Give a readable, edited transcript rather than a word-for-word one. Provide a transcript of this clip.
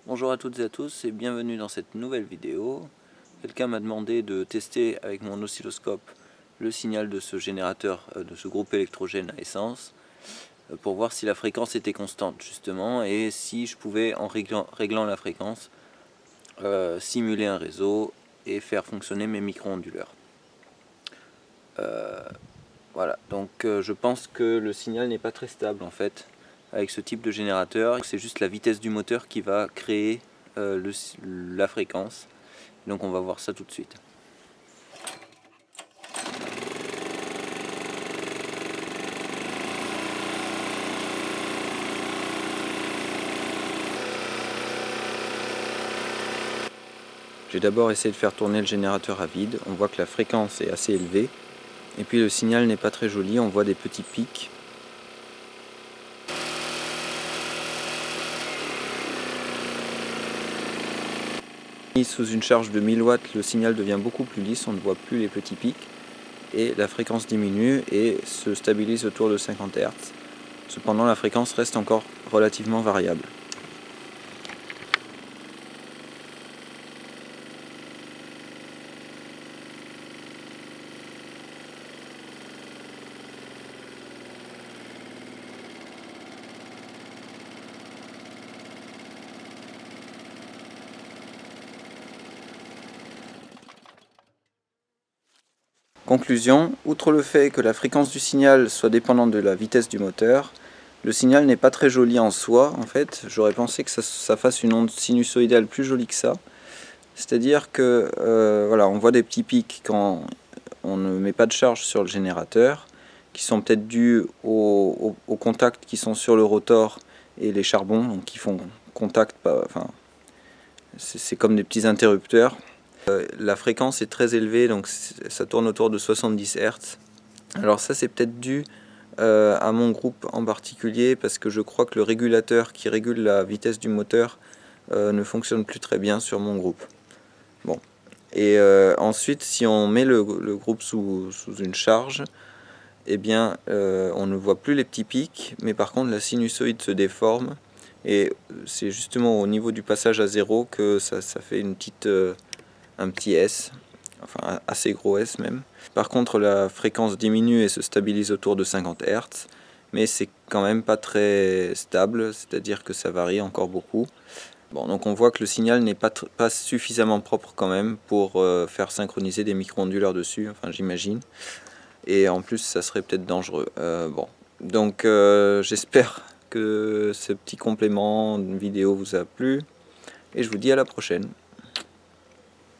Bonjour à toutes et à tous et bienvenue dans cette nouvelle vidéo. Quelqu'un m'a demandé de tester avec mon oscilloscope le signal de ce générateur, de ce groupe électrogène à essence, pour voir si la fréquence était constante justement et si je pouvais, en réglant la fréquence, simuler un réseau et faire fonctionner mes micro-onduleurs. Voilà, donc je pense que le signal n'est pas très stable en fait avec ce type de générateur. C'est juste la vitesse du moteur qui va créer la fréquence. Donc on va voir ça tout de suite. J'ai d'abord essayé de faire tourner le générateur à vide. On voit que la fréquence est assez élevée. Et puis le signal n'est pas très joli, on voit des petits pics. Sous une charge de 1000 watts, le signal devient beaucoup plus lisse, on ne voit plus les petits pics. Et la fréquence diminue et se stabilise autour de 50 Hz. Cependant, la fréquence reste encore relativement variable. Conclusion, outre le fait que la fréquence du signal soit dépendante de la vitesse du moteur, le signal n'est pas très joli en soi. En fait, j'aurais pensé que ça fasse une onde sinusoïdale plus jolie que ça. C'est-à-dire que voilà, on voit des petits pics quand on ne met pas de charge sur le générateur, qui sont peut-être dus aux contacts qui sont sur le rotor et les charbons, donc qui font contact, enfin, c'est comme des petits interrupteurs. La fréquence est très élevée, donc ça tourne autour de 70 Hz. Alors ça c'est peut-être dû à mon groupe en particulier, parce que je crois que le régulateur qui régule la vitesse du moteur ne fonctionne plus très bien sur mon groupe. Bon. Et ensuite, si on met le groupe sous une charge, eh bien, on ne voit plus les petits pics, mais par contre la sinusoïde se déforme. Et c'est justement au niveau du passage à zéro que ça fait un petit S, enfin assez gros S même. Par contre, la fréquence diminue et se stabilise autour de 50 Hz, mais c'est quand même pas très stable, c'est-à-dire que ça varie encore beaucoup. Bon, donc on voit que le signal n'est pas suffisamment propre quand même pour faire synchroniser des micro-onduleurs dessus, enfin j'imagine. Et en plus ça serait peut-être dangereux. Bon, donc j'espère que ce petit complément de vidéo vous a plu et je vous dis à la prochaine.